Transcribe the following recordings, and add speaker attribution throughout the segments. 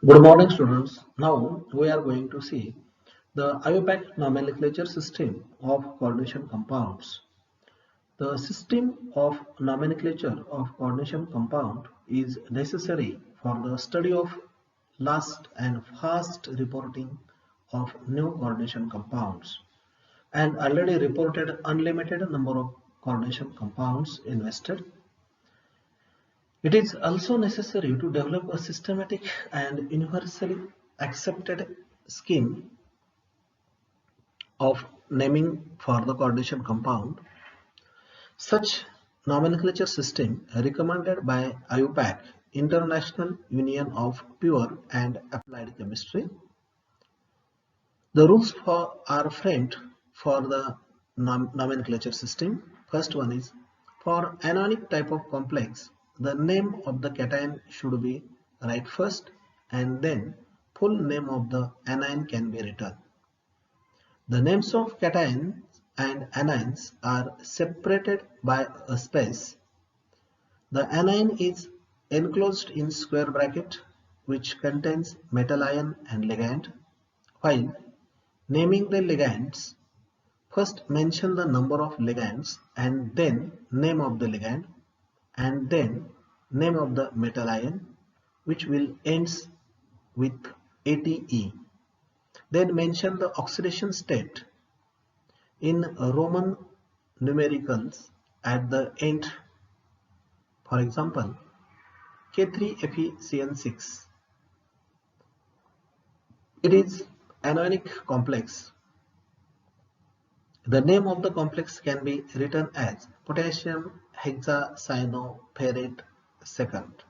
Speaker 1: Good morning, students. Now we are going to see the IUPAC nomenclature system of coordination compounds. The system of nomenclature of coordination compound is necessary for the study of last and fast reporting of new coordination compounds and already reported unlimited number of coordination compounds invested. It is also necessary to develop a systematic and universally accepted scheme of naming for the coordination compound. Such nomenclature system recommended by IUPAC, International Union of Pure and Applied Chemistry. The rules are framed for the nomenclature system. First one is for anionic type of complex, the name of the cation should be right first and then full name of the anion can be written. The names of cations and anions are separated by a space. The anion is enclosed in square bracket which contains metal ion and ligand, while naming the ligands, first mention the number of ligands and then name of the ligand and then name of the metal ion which will ends with ATE. Then mention the oxidation state in Roman numericals at the end. For example, K3FeCN6. It is anionic complex. The name of the complex can be written as potassium hexacyanoferrate second.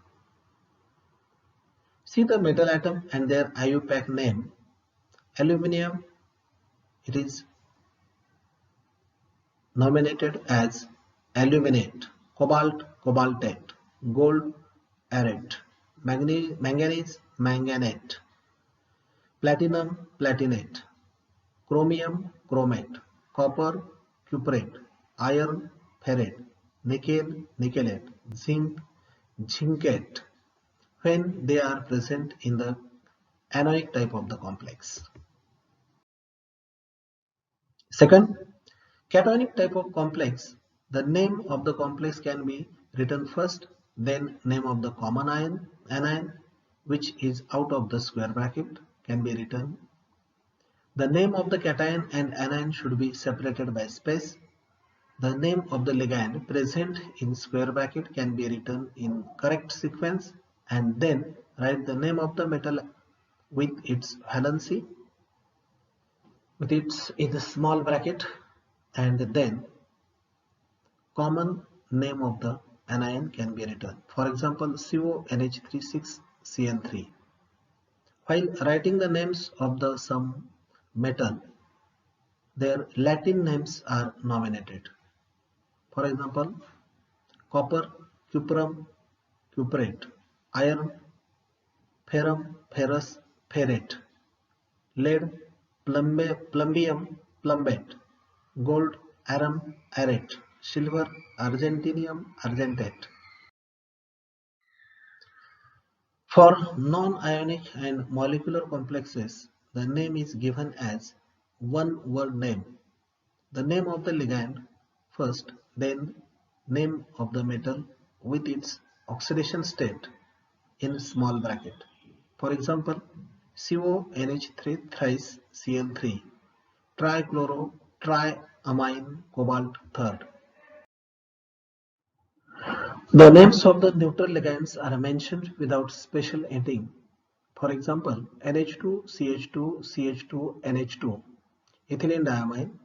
Speaker 1: See the metal atom and their IUPAC name. Aluminium, it is nominated as aluminate, cobalt, cobaltate, gold, arate, manganese, manganate, platinum, platinate, chromium, chromate, copper, cuprate, iron, ferrate, nickel, nickelate, zinc, zincate, when they are present in the anionic type of the complex. Second, cationic type of complex, the name of the complex can be written first, then name of the common anion, which is out of the square bracket, can be written. The name of the cation and anion should be separated by space. The name of the ligand present in square bracket can be written in correct sequence and then write the name of the metal with its valency with its in the small bracket and then common name of the anion can be written. For example, CONH36CN3. While writing the names of the some metal, their Latin names are nominated. For example, copper, cuprum, cuprate, iron, ferrum, ferrous, ferrate, lead, plumbium, plumbate, gold, arum, arate, silver, argentinium, argentate. For non-ionic and molecular complexes, the name is given as one word name. The name of the ligand first, then name of the metal with its oxidation state in small bracket. For example, CONH3 thrice Cl3, trichloro, triamine, cobalt third. The names of the neutral ligands are mentioned without special ending. For example, NH2, CH2, CH2, NH2, ethylene diamine,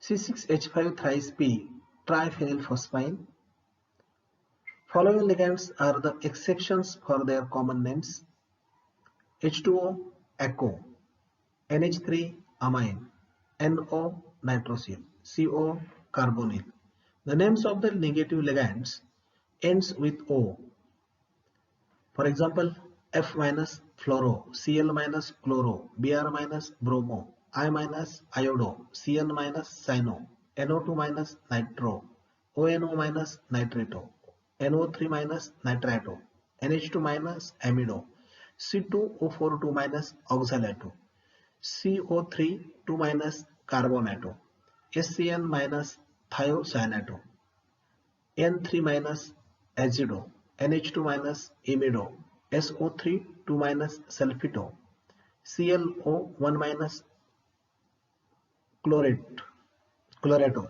Speaker 1: C6H5 thrice P, triphenylphosphine. Following ligands are the exceptions for their common names: H2O, ACO, NH3, amine, NO, nitrosyl, CO, carbonyl. The names of the negative ligands ends with O. For example, F minus fluoro, Cl minus chloro, Br minus bromo, I minus iodo, Cn minus cyano, NO2 minus nitro, ONO minus nitrato, NO3 minus nitrato, NH2 minus amido, C2O4 2 minus oxalato, CO3 2 minus carbonato, SCN minus thiocyanato, N3 minus azido, NH2 minus imido, SO3 2 minus sulfito, ClO1 minus chlorato,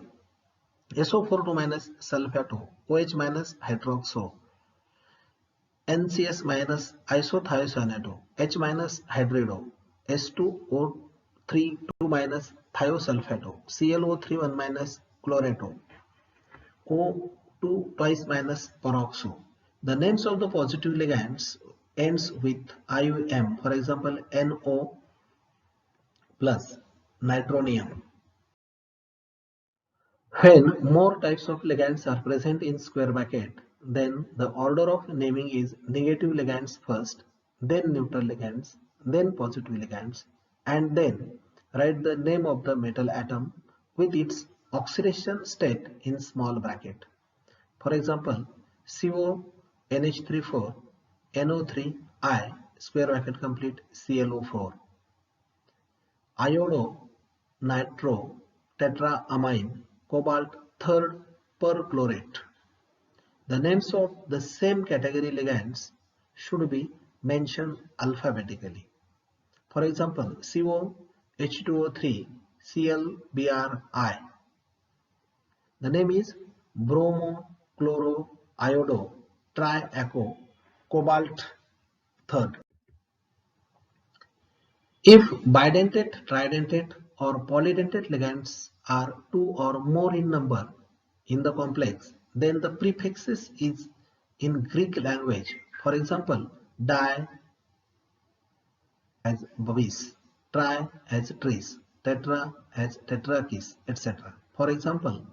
Speaker 1: SO4 2 minus sulfato, OH minus hydroxo, NCS minus isothiocyanate, H minus hydrido, S2O3 2 minus thiosulfato, ClO3 1 minus chlorato, O2 twice minus peroxo. The names of the positive ligands ends with IUM, for example NO plus nitronium. When more types of ligands are present in square bracket, then the order of naming is negative ligands first, then neutral ligands, then positive ligands, and then write the name of the metal atom with its oxidation state in small bracket. For example, CO NH34 NO3I square bracket complete ClO4, iodo nitro tetraamine cobalt third perchlorate. The names of the same category ligands should be mentioned alphabetically. For example, CO H2O3 ClBrI. The name is bromochloroiodo triaco cobalt third. If bidentate, tridentate or polydentate ligands are two or more in number in the complex, then the prefixes is in Greek language. For example, di as bobis, tri as tris, tetra as tetrakis, etc. For example,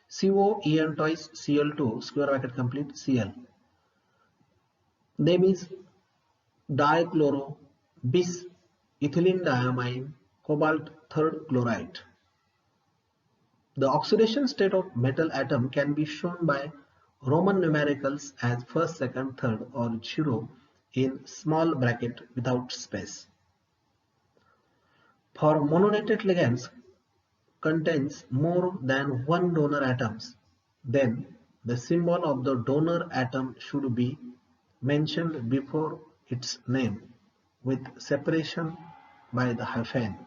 Speaker 1: COEN twice Cl2 square bracket complete Cl. Name is dichloro bis ethylene diamine cobalt third chloride. The oxidation state of metal atom can be shown by Roman numericals as first, second, third or 0 in small bracket without space. For monodated ligands contains more than one donor atoms, then the symbol of the donor atom should be mentioned before its name with separation by the hyphen.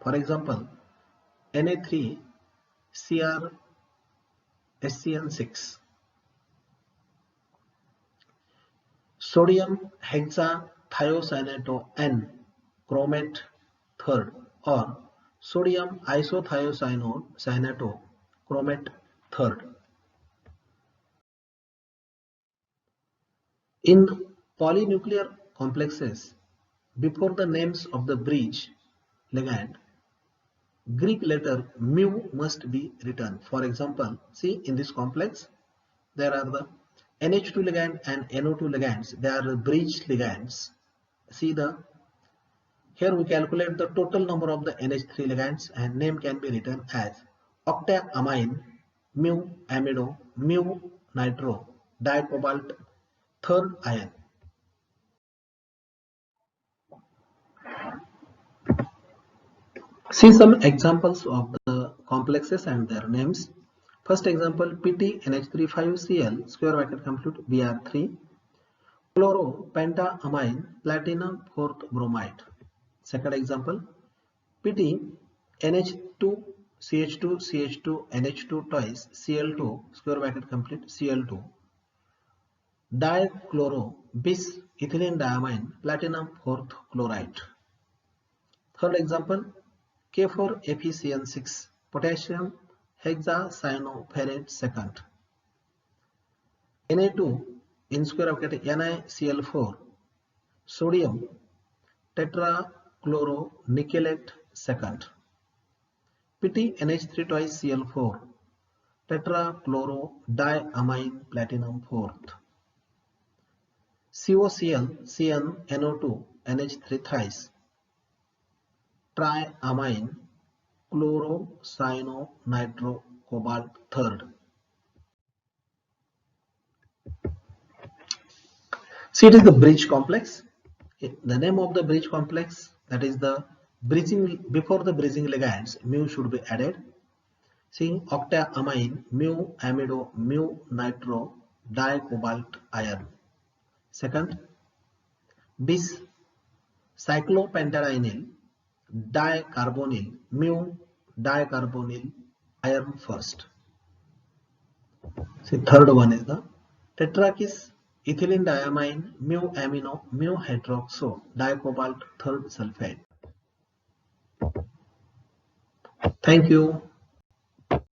Speaker 1: For example, Na3 Cr SCN6, sodium hexathiocyanato N chromate third or sodium isothiocyanato chromate third. In polynuclear complexes, before the names of the bridge ligand, Greek letter mu must be written. For example, see in this complex, there are the NH2 ligand and NO2 ligands. They are the bridge ligands. See here we calculate the total number of the NH3 ligands and name can be written as octaamine, mu amido, mu nitro, dicobalt, third ion. See some examples of the complexes and their names. First example, PT NH35Cl square bracket complete Br3 chloropentamine platinum fourth bromide. Second example, PT NH2 CH2 CH2 NH2 twice Cl2 square bracket complete Cl2 dichloro bis ethylene diamine platinum fourth chloride. Third example, K4FeCN6 potassium hexacyanoferrate second, Na2 in square bracket NiCl4 sodium tetrachloronickelate second, PT NH3 twice Cl4 tetrachlorodiamine platinum fourth, COCl Cn NO2 NH3 thrice triamine chlorocyanonitro cobalt third. See, it is the bridge complex. The name of the bridge complex, that is the bridging, before the bridging ligands, mu should be added. See, octaamine, mu amido, mu nitro, dicobalt iron. Second, bis cyclopentadienyl, dicarbonyl, mu dicarbonyl iron first. See, third one is the tetrakis ethylene diamine, mu amino, mu hydroxo, dicobalt third sulfide. Thank you.